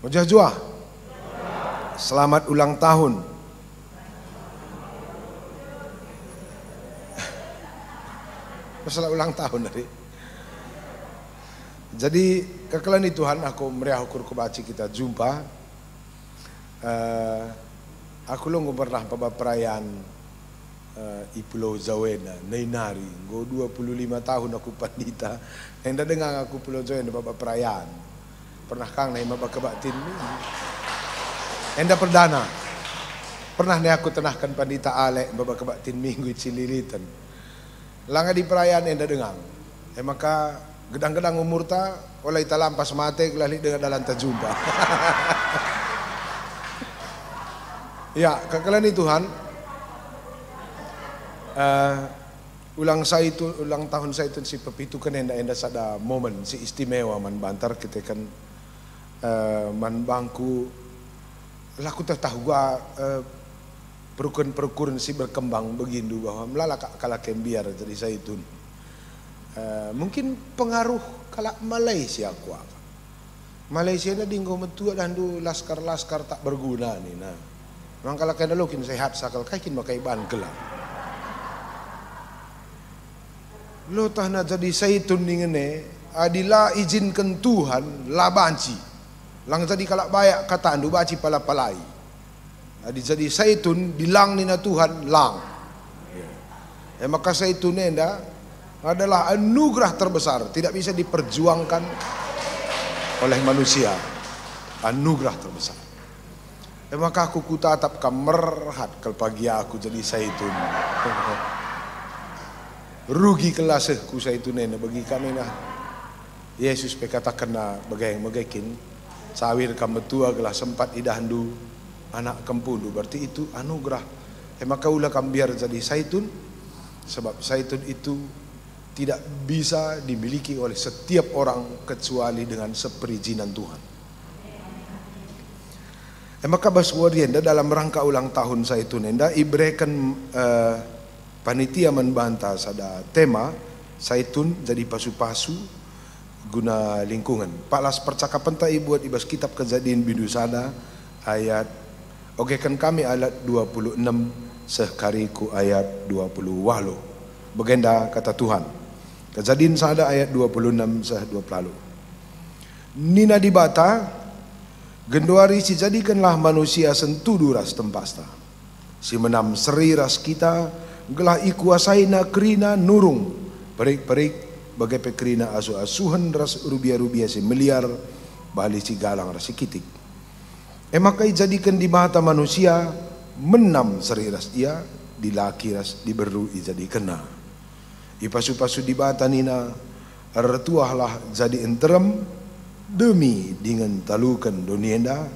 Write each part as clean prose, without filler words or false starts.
Mojah-juah. Selamat ulang tahun. Selamat ulang tahun hari. Jadi kekelani Tuhan aku meriah ukur kebaci kita jumpa. Aku lo pernah pada perayaan i Pulau Zawena, Nainari. Go 25 tahun aku pandita. Enda dengar aku Pulau Zawena pada perayaan. Pernah kang naik mabak kebatin ni. Enda perdana. Pernah nih aku tenahkan pandita Alek mabak kebatin minggu cililitan. Langa di perayaan enda dengar. Maka gedang-gedang umur ta oleh ita lampas mate kelali dengan dalam tajumpa. Ya, kekelani Tuhan. Ulang tahun saya itu si pepitu kan enda sada momen si istimewa man bantar kita kan man bangku laku tahu gua perukun si berkembang begindu bahwa melala kala biar jadi saya itu mungkin pengaruh kala Malaysia kuat. Malaysia na dinggo metua dan du laskar tak berguna ni nah. Memang kalau kena lokin sehat sakal kakin makai ban gelap. Lo tahna jadi saitun ningene adila izinkan Tuhan labanci. Lang jadi kalak bayak kata andu baci pala-palai. Adi jadi saitun dilang nina Tuhan lang. Maka saitun enda adalah anugerah terbesar, tidak bisa diperjuangkan oleh manusia. Anugerah terbesar. Maka aku kutatap kamerhat kalau pagi aku jadi saitun. Rugi kelasku saitun nena bagi kami nah. Yesus berkatakan na bagain sawir kamu tua gelah sempat idahandu anak kempundu berarti itu anugerah. Maka ulah kami biar jadi saitun sebab saitun itu tidak bisa dimiliki oleh setiap orang kecuali dengan seperizinan Tuhan. Maka baswarienda dalam rangka ulang tahun saitun enda ibrekan panitia membantah sada tema saitun jadi pasu-pasu guna lingkungan. Palas percakapan tak buat ibas kitab Kejadian Bidusada ayat kan kami ayat 26 sekariku ayat 20 walu. Begenda kata Tuhan. Kejadian sada ayat 26 seh 20. Nina dibata genduari si jadikanlah manusia sentudu ras tempasta. Si menam seri ras kita gelah ikuasaina kerina nurung perik-perik bagai pekerina asuh-asuhan ras rubia-rubia si meliar bali si galang ras si kitik. Maka jadikan di mata manusia menam seri ras ia dilaki ras diberu jadi kena. Ipasu-pasu di bata nina retuahlah jadi enterem demi dengan talukan donienda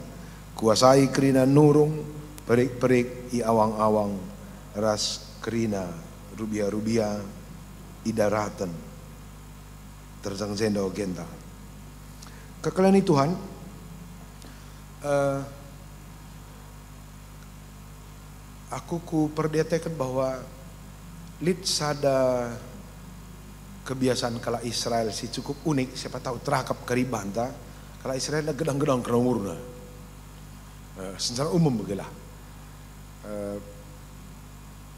kuasai kerina nurung perik-perik i awang-awang ras kerina rubia-rubia idaratan terzang zenda ogenta. Kekelani Tuhan aku ku perdiatakan bahwa lid sada kebiasaan kala Israel si cukup unik, siapa tahu terakap keribanta kala Israel na gedang-gedang kena umurna secara umum begilah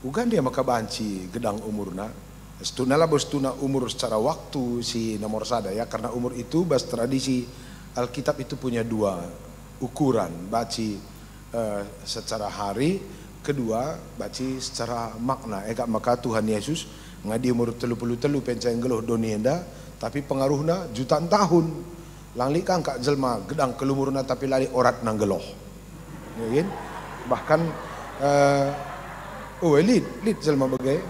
ugan dia maka banci gedang umurna stuna lah bos tuna umur secara waktu si nomor sada ya karena umur itu bas tradisi Alkitab itu punya dua ukuran baci secara hari kedua baci secara makna maka Tuhan Yesus ngadi umur 30 pencen geluh donienda tapi pengaruhna jutaan tahun langli kang kak jelma gedang kelumurna tapi lari orat nang geloh ya kan bahkan lid jelma bagai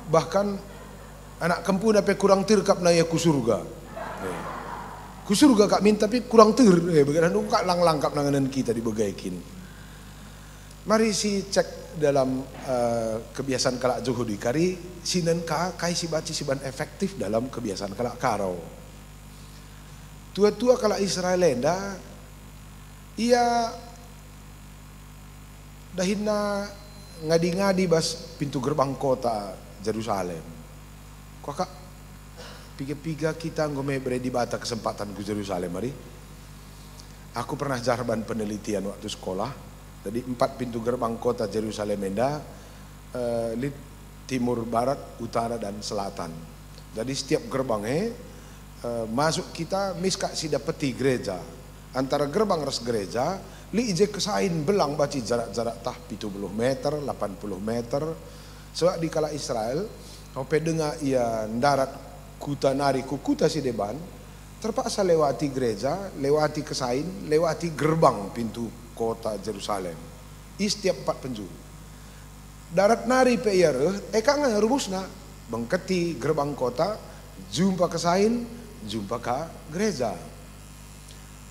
bahkan anak kempu dapat kurang terkap na ya ku surga kak minta tapi kurang ter bagaimana kak lang-langkap nanganan kita dibagaikin. Mari si cek dalam kebiasaan kalak Zuhudi kari sinan kai si baci si ban efektif dalam kebiasaan kalak karau. Tua-tua kalak Israelenda ia dahina ngadi-ngadi bas pintu gerbang kota Jerusalem. Kakak piga-piga kita ngome bere di bata kesempatan ke Jerusalem mari. Aku pernah jarban penelitian waktu sekolah. Jadi 4 pintu gerbang kota Jerusalem enda, timur, barat, utara, dan selatan. Jadi setiap gerbangnya masuk kita miska sida peti gereja. Antara gerbang ras gereja, li ije kesain belang baci jarak-jarak tah 70 meter, 80 meter. Sebab di kala Israel, ope dengar ia darat kuta nari kukuta si deban, terpaksa lewati gereja, lewati kesain, lewati gerbang pintu kota Jerusalem. Setiap 4 penjuru. Darat nari pe ia eka nga rumusna, bengketi gerbang kota, jumpa kesain, jumpa ke gereja.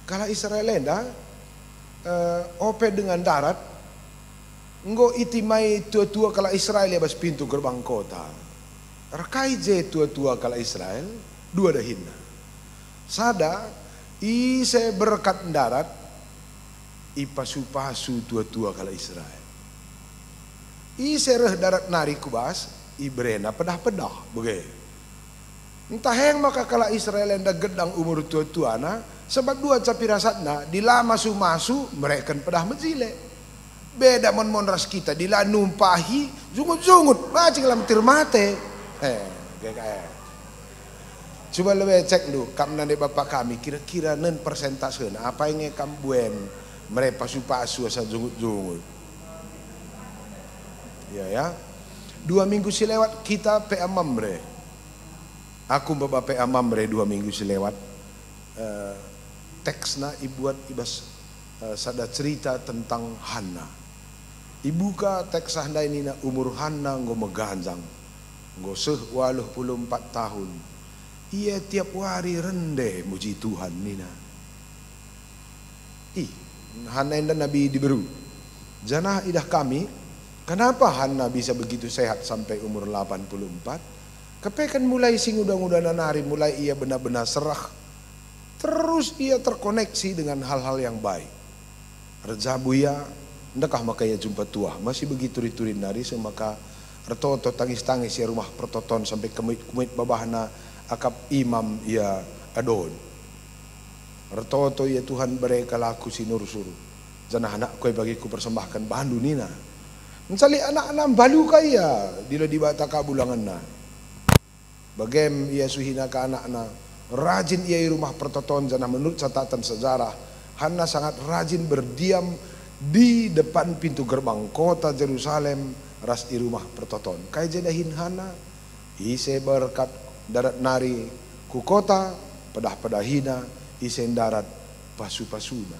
Kala Israel enda, ope dengan darat, nggo itimai tua-tua kala Israel ya bas pintu gerbang kota. Rakai je tua-tua kala Israel, 2 dahinna. Sada, ise berkat darat, ipasu-pasu tua-tua kala Israel. Ise reh darat nari kubas, ibrena pedah-pedah, begitu. Entah yang maka kala Israel enda gedang umur tua-tua na, sebab 2 capi rasatna, dila masu-masu, mereka pedah mejile. Beda mon ras kita, dila numpahi, zungut-zungut, macing lam tirmate. Kayak. Coba lebih cek dulu, kam nande bapak kami, kira-kira nen persentase, apa yang kam buen, mereka pasu-pasu asal zungut-zungut. Ya. 2 minggu silewat kita PA Mamre. Aku bapak PA Mamre 2 minggu silewat. Teksna ibuat ibas sada cerita tentang Hana. Ibuka teks handai nina umur Hana ngo meganjang. Ngo seh 84 tahun. Ia tiap hari rende muji Tuhan nina. Hana enda Nabi diberu. Janah idah kami, kenapa Hana bisa begitu sehat sampai umur 84? Kepekan mulai sing udah nari, mulai ia benar-benar serah. Terus ia terkoneksi dengan hal-hal yang baik. Rejabuya, ndekah makanya jumpa tua, masih begitu riturin nari, semaka retoto tangis-tangis ya rumah pertoton sampai kumit babahna akap imam ya adon. Retoto ya Tuhan mereka laku sinur suru. Janah anak kue bagiku persembahkan bandu nina. Mencali anak-anak balu kaya dila dibata kabulangan na. Bagem ia suhina ke anak-anak. Rajin ia di rumah pertoton, janah menurut catatan sejarah Hana sangat rajin berdiam di depan pintu gerbang kota Jerusalem ras di rumah pertoton. Kai jadahin Hana ise berkat darat nari ku kota pedah-pedahina ise darat pasu-pasuna.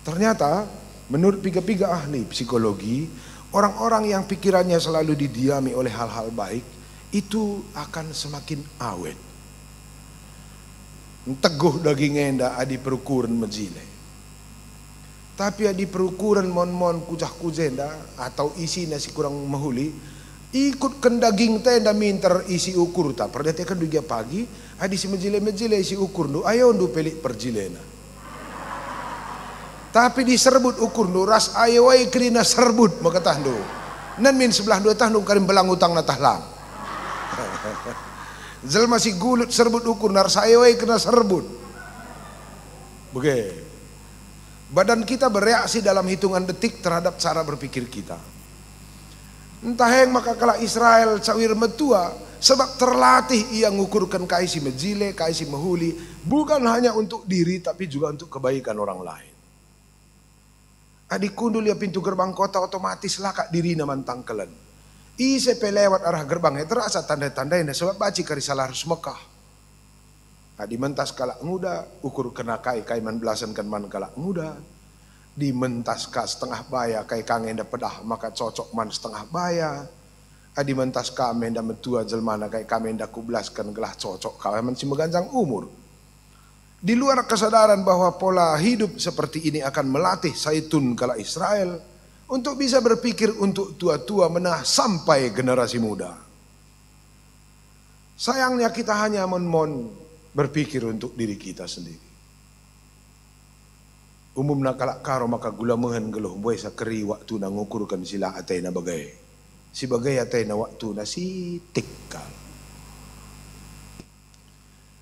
Ternyata menurut piga-piga ahli psikologi, orang-orang yang pikirannya selalu didiami oleh hal-hal baik itu akan semakin awet. Teguh dagingnya nda adi perukuran mejile. Tapi adi perukuran mon-mon kucah kujenda atau isi nasi kurang mahuli, ikut ken daging tenda minter isi ukur ta. Perdatikan dugia pagi, adi si mejile-mejile isi ukur nu, ayo ndu pelik perjilena. Tapi diserbut ukur nu, ras ayo ay kerina serbut makatah ndu. Nan min sebelah 2 tahun karim belang utang na tahlang. Zal masih gulut serbut ukur nar sayoi kena serbut. Begitu. Badan kita bereaksi dalam hitungan detik terhadap cara berpikir kita. Entah yang maka kala Israel cawir metua, sebab terlatih ia ngukurkan kaisi mejile, kaisi mahuli, bukan hanya untuk diri tapi juga untuk kebaikan orang lain. Adik kundul ya pintu gerbang kota otomatis lakak diri namantang kelen. Ise pelewat arah gerbangnya terasa tanda-tandanya sebab baci karisalah harus Mekah. Di mentas kalak muda ukur kena kai man belasan kan man kalak muda. Di mentas ka setengah baya kai kangen da pedah maka cocok man setengah baya. Di mentas ka menda metua jelmana kai kamen da kublaskan gelah cocok ka man si meganjang umur. Di luar kesadaran bahwa pola hidup seperti ini akan melatih Saitun kala Israel untuk bisa berpikir untuk tua-tua menah sampai generasi muda. Sayangnya kita hanya mon berpikir untuk diri kita sendiri. Umumna kalak karo maka gula mehen geluh boy sakeri waktu na ngukurkan sila atay na bagay. Si bagay atay na waktu na si tikal.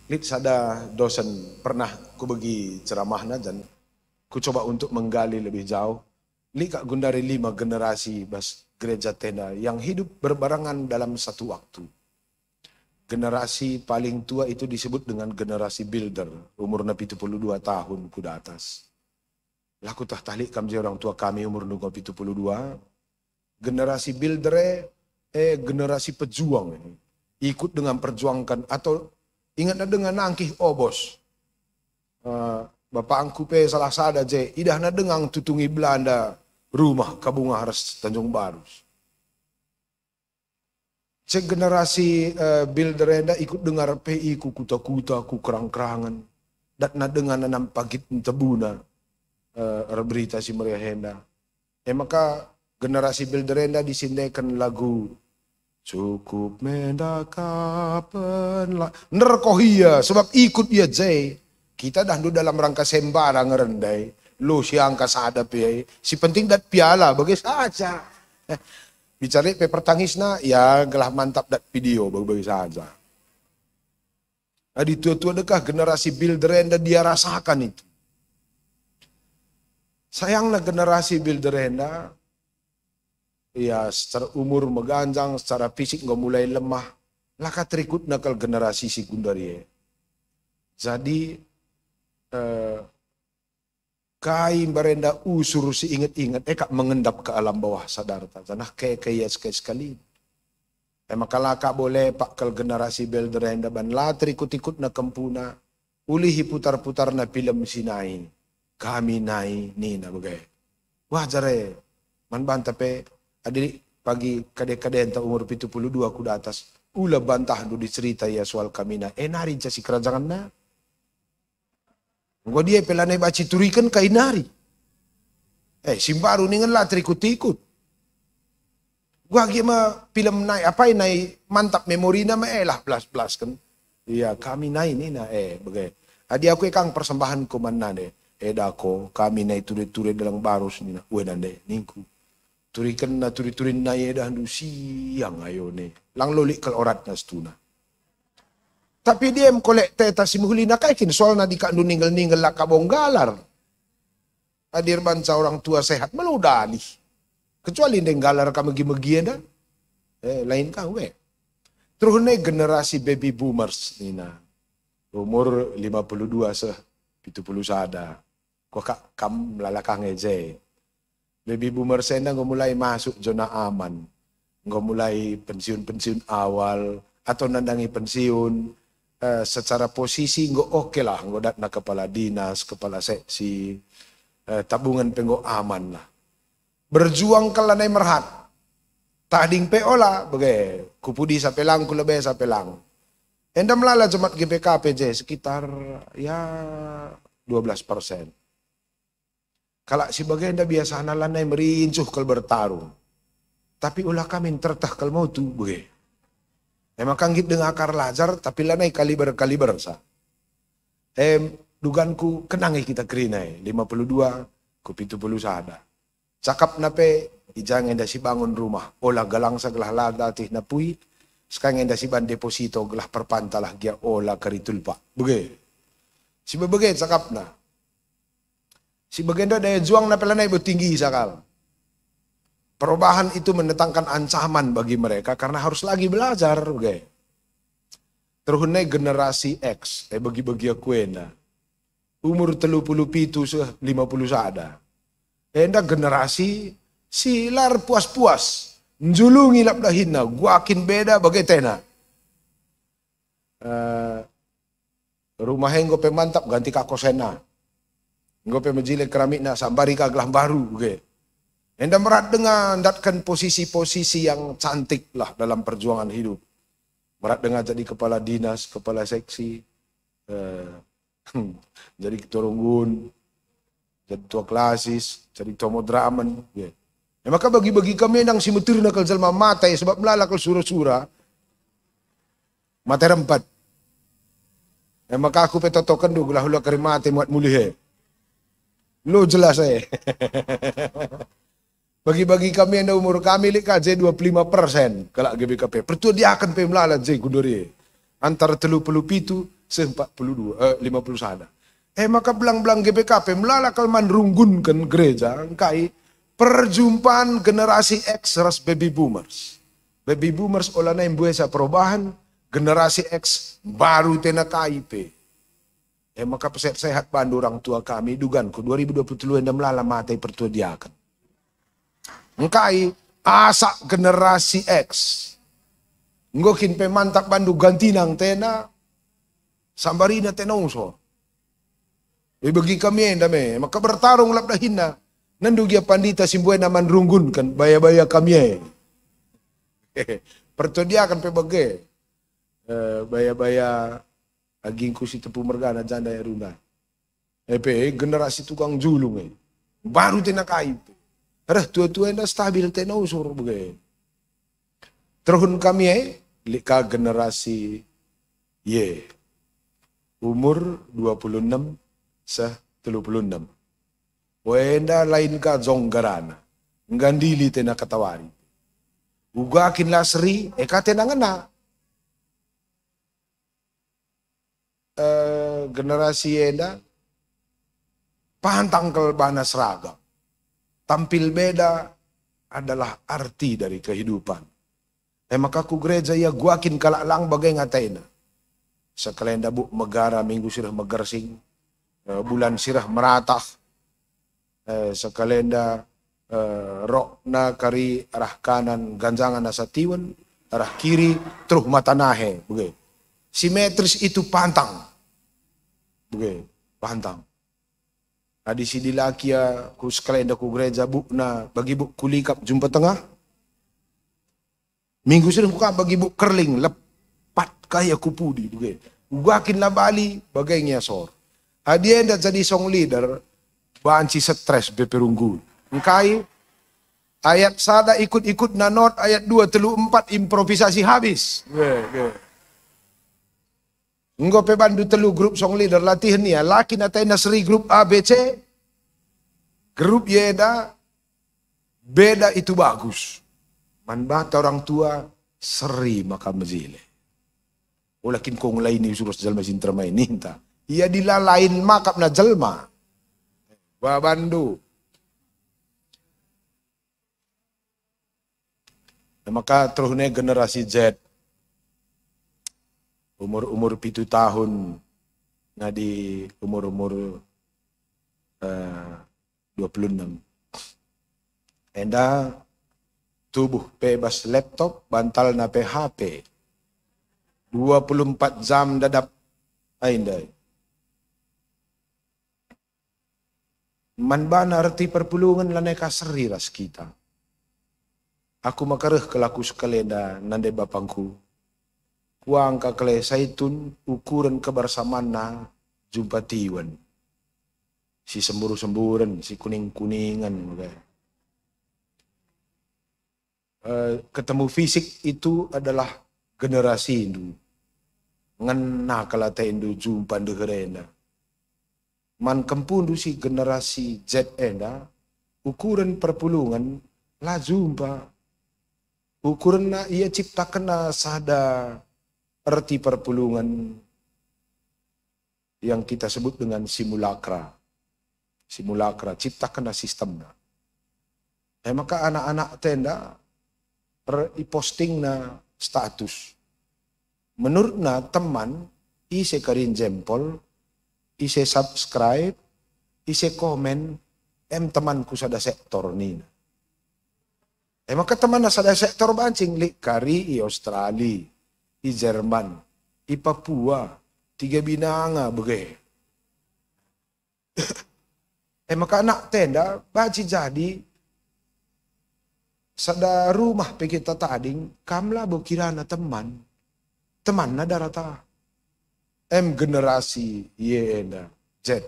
Lit sada dosen pernah ku bagi ceramah na jan ku coba untuk menggali lebih jauh. Lika gundari 5 generasi bas gereja tenda yang hidup berbarengan dalam satu waktu. Generasi paling tua itu disebut dengan generasi builder, umurnya 72 tahun kuda atas. Laku tah talik kami orang tua kami umur 72. Generasi builder generasi pejuang ini. Ikut dengan perjuangkan atau ingat dengan nangkih bos. Bapak angku pe salah sada je, idahna dengang tutungi Belanda rumah Kabunga Harus Tanjung Baru. Cek generasi builder enda ikut dengar PI ku kuta-kuta ku kerang-kerangan. Datna dengan nanam pagit tebuna berita si Maria Henda. Maka generasi builder enda disindekan lagu cukup mendakapen lah. Nerkohia sebab ikut dia jay. Kita dah dalam rangka sembara ngerendai. Lo siang kasada pi. Si penting dat piala bagi saja. Bicara pe pertangisna ya gelah mantap dat video bagi saja. Adi tua-tua dekah generasi builder enda dia rasakan itu. Sayanglah generasi builder enda ya secara umur meganjang, secara fisik nggak mulai lemah. Laka terikut nakal generasi sekundari. Jadi kain berenda usur si ingat-ingat kak mengendap ke alam bawah sadar tanah kayak sekali. Maka laka boleh pak kal generasi builder enda ban la terikut-ikut na kempuna ulihi putar-putar na film sinai kami nai nina bagai. Wah jare man banta pe adik pagi kade-kade enta umur 72 kuda atas. Ula bantah du dicerita ya soal kamina. Nari jasi kerajaan na. Gua dia pelanai baci turikan kai nari. Simbaru ningan lah terikut-ikut. Gua gima film naik apa naik mantap memori nama lah plus kan. Iya kami naik ni na bagai. Adi aku kang persembahan ko mana deh. Dako kami naik turi-turi dalam barus ni na. Nande ningku. Turikan na turi-turin na dah du siang ayo ne. Lang lolik kal orat na stuna. Tapi dia mkolek teta si muhuli na kaikin soal na di ka ninggal-ninggal lah kabong galar. Hadir banca orang tua sehat meludali. Kecuali neng galar ka megi-megi dah. Lain kau Terus ne generasi baby boomers ni na. Umur 52 70 sada. Kau kak kam lalakang eje. Baby boomer senda nggak mulai masuk zona aman, nggak mulai pensiun awal atau nandangi pensiun secara posisi nggak oke lah, nggak datang kepala dinas, kepala seksi, tabungan penggo aman lah. Berjuang kalanai merhat, tading pe olah, bagai kupudi sapelang kulebe sapelang. Enda melala jemaat GPKP sekitar ya 12%. Kalau si bagian dah biasa nalanai merincuh kal bertarung. Tapi ulah kami tertah kal mau tu bagai. Emang kanggit dengan akar lajar tapi lanai kaliber sa. Duganku kenangi kita kerinai 52 ku 70 sada. Cakap nape ijang enda si bangun rumah. Olah galang sa gelah lada tih napui. Sekarang enda si ban deposito gelah perpantalah gia olah karitul pak. Bagai. Si bagai cakap na. Si bagian daya juang na pelanai tinggi sakal. Perubahan itu mendatangkan ancaman bagi mereka karena harus lagi belajar. Okay. Terus generasi X, bagi-bagi aku ena. Umur 30 pitu 50 sada. Enda generasi silar puas-puas. Njulungi lap dahina, guakin beda bagai tena. Rumah henggo pemantap ganti kakosena. Ngope menjile keramik na sambari kaglah baru. Okay. Enda merat dengan datkan posisi-posisi yang cantik lah dalam perjuangan hidup. Merat dengan jadi kepala dinas, kepala seksi, jadi ketua runggun, jadi ketua klasis, jadi ketua modraman. Okay. Maka bagi-bagi kami yang si metir nakal jalma mata sebab melalakal surah-surah. Mata rempat. Maka aku petotokan dulu gelah hula karimate muat mulih. Lo jelas saya. Bagi-bagi kami yang umur kami lika J 25% kalau GBKP. Pertua dia akan pemlala J kudori. Antara 30 pitu se 42 50 sada. Maka belang-belang GPKP melalakal manrunggunkan gereja kai perjumpaan generasi X ras baby boomers. Baby boomers olana yang buesa perubahan, generasi X baru tena KIP. Maka sehat bandu orang tua kami dugan ku 2023 yang melala matai pertuadiakan. Engkai asak generasi X. Ngokin pemantap bandu gantinang tena sambarina tena unsur. Bagi kami yang dame, maka bertarung lap dahina. Nandugia pandita simbuai naman runggun kan, baya-baya kami. Pertodiakan pebagai. Baya-baya agingku si tepu mergana janda ya runa. Generasi tukang julung. Baru tina kaib. Adah tua-tua yang stabil tena usur bagai. Terhun kami lika generasi Y. Umur 26 36. Wenda lain ka zonggarana. Ngandili tena katawari. Ugakin lasri, kate nangana. Generasi enda pantang kelbana seragam. Tampil beda adalah arti dari kehidupan. Maka ku gereja ya guakin kalalang bagai ngataina. Sekalenda bu megara minggu sirah megersing. Bulan sirah meratah. Sekalenda rokna kari arah kanan ganjangan asa tiwan. Arah kiri truh mata nahe. Begitu. Simetris itu pantang. Begitu. Pantang. Adi sidi laki ya ku sekalenda ku gereja bu na bagi bu kulikap jumpa tengah. Minggu sirah ku bagi bu kerling lepat kaya kupudi. Begitu. Ugakin la bali bagai ngiasor. Dia yang jadi song leader, banci stres beperunggu. Engkai, ayat sada ikut-ikut nanot, ayat 2, 3, 4 improvisasi habis. Engkau pebandu telu grup song leader latihan ni, laki natai nasri grup ABC, grup Yeda, beda itu bagus. Manbata orang tua, seri maka mezile. Ulakin kong lain ni suruh sejalma sintermai ninta. Ia dilalain makap na jelma. Babandu. Maka terusnya generasi Z. Umur-umur 7 tahun. Nga di umur-umur 26. Enda tubuh bebas laptop, bantal na HP. 24 jam dadap. Aindai. Manbana arti perpulungan lanai kaseri ras kita. Aku makareh kelaku sekalenda nande bapangku. Kuang kakale saitun ukuran kebersamaan na jumpa tiwan. Si semburu-semburan, si kuning-kuningan. Ketemu fisik itu adalah generasi Hindu. Ngena kalata Hindu jumpa deherena. Man kempundu si generasi Z enda, ukuran perpulungan la jumpa. Ukuran na ia ciptakan na sada arti perpulungan yang kita sebut dengan simulakra. Simulakra, ciptakan na sistem na. Maka anak-anak tenda posting na status. Menurut na teman, ise karin jempol, ise subscribe, ise komen, temanku sada sektor ni. Maka teman na sada sektor bancing, li kari i Australia, i Jerman, i Papua, 3 binanga, bagay. Maka anak tenda, baci jadi, sada rumah pikita tading, kamla bukira na teman na darata. Generasi Y na Z.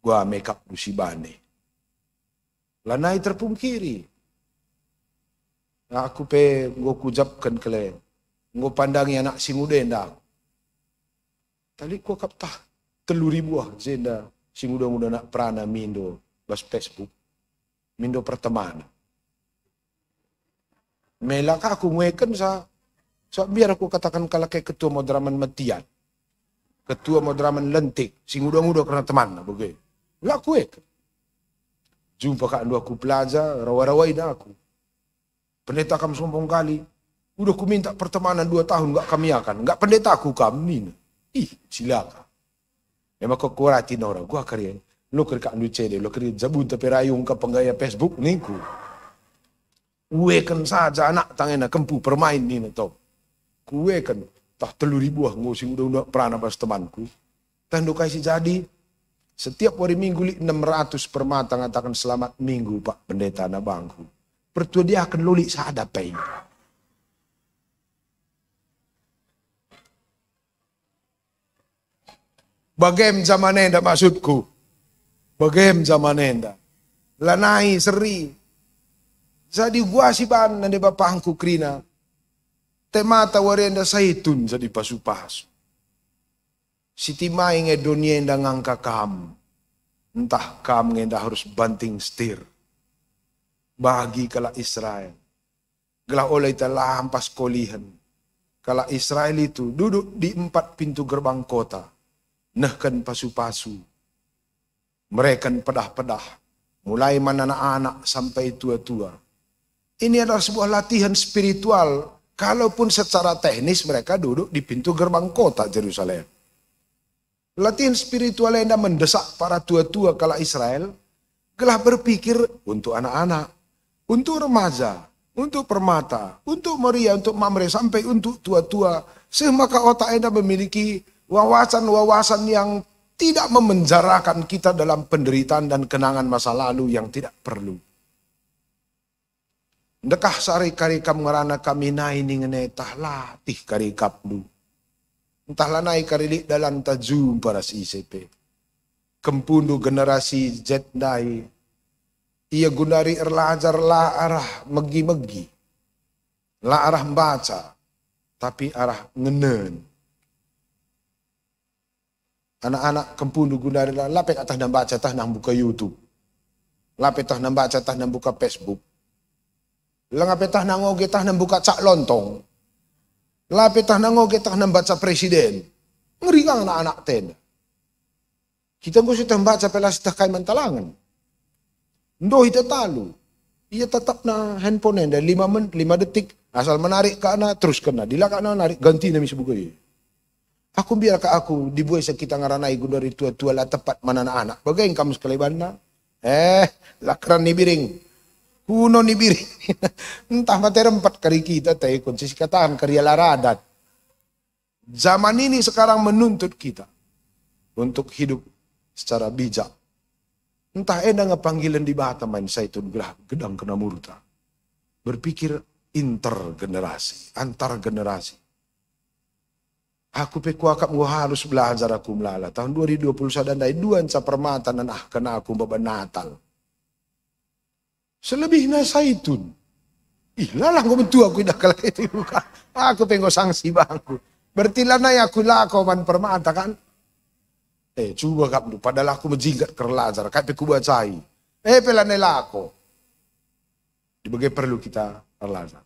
Gua make up musibane. Lanai terpungkiri. Aku pe gua kujapkan kalian. Gua pandangi anak si muda endak. Tadi gua kapta 3.000 zenda si muda-muda nak prana mindo bas Facebook. Mindo pertemanan. Melaka aku ngeken sa biar aku katakan kalau kayak ketua Madraman Matian. Ketua Madraman lentik, si muda-muda karena teman, begitu. Lah kue. Jumpa kak aku pelajar, rawa-rawai dah aku. Pendeta kamu sombong kali. Udah ku minta pertemanan 2 tahun, enggak kami akan. Enggak pendeta aku kami. Ih, silakan. Memang kau kuratin orang, gua karian. Lo kerja anu cede, lo kerja zabun tapi rayung ke penggaya Facebook niku. Uwekan saja anak tangena kempu permain ni tau. Kuwekan tah 3.000 ngusing udah pernah bas temanku. Tando kasih jadi setiap hari minggu 600 per mata ngatakan selamat minggu Pak Pendeta na bangku. Pertua dia akan loli sadapai. Bagem zaman enda maksudku. Bagem zaman enda. Lanai seri. Jadi gua si ban nande bapangku krina. Temata warenda saitun jadi pasu-pasu. Siti mai nge dunia enda ngangka kam. Entah kam ngenda harus banting setir. Bagi kala Israel. Gelah oleh telah ampas kolihan. Kala Israel itu duduk di 4 pintu gerbang kota. Nehkan pasu-pasu. Mereka pedah-pedah. Mulai mana anak-anak sampai tua-tua. Ini adalah sebuah latihan spiritual. Kalaupun secara teknis mereka duduk di pintu gerbang kota Yerusalem. Latihan spiritual yang mendesak para tua-tua kala Israel. Gelah berpikir untuk anak-anak. Untuk remaja. Untuk permata. Untuk Maria. Untuk Mamre. Sampai untuk tua-tua. Semaka otak anda memiliki wawasan-wawasan yang tidak memenjarakan kita dalam penderitaan dan kenangan masa lalu yang tidak perlu. Dekah sari karikam ngerana kami nai ningene tah latih karikap du. Entahlah naik karilik dalam tajum para si ICP. Kempundu generasi Z dai. Ia gunari erlajar la arah megi-megi. La arah baca. Tapi arah ngenen. Anak-anak kempundu gunari la lapek atah nang baca tah nang buka YouTube. Lapek tah nang baca tah nang buka Facebook. Langapet tah nang oge tah nang buka cak lontong. Lapet tah nang oge tah nang baca presiden. Ngeri kang anak-anak ten. Kita mesti tah baca pelas tah kai mantalangan. Ndo hita talu. Ia tetap na handphone enda 5 detik asal menarik ke ana terus kena. Dila ka ana narik ganti na misbuka ye. Aku biar ka aku dibuai kita ngaranai gundari tua-tua lah tepat mana anak. Bagain kamu sekaliban na? Lakran ni biring. Kuno ni biring. Entah mati rempat kari kita teh kunci katakan karya laradat. Zaman ini sekarang menuntut kita untuk hidup secara bijak. Entah enda ngepanggilan di bata main saitun gelah gedang kena murta. Berpikir intergenerasi, antar generasi. Aku pekuakap gua harus belajar aku melala. Tahun 2021 dan dai duan sa permata nan kena aku baba Natal. Selebihnya saitun. Ih lalah gua bentu aku dah kala itu buka. Aku pengo sanksi bangku. Bertilanai aku lako man permata kan. Coba kapdu padahal aku menjingkat kerlajar kayak peku bacai. Pelanai lako. Dibagai perlu kita kerlajar.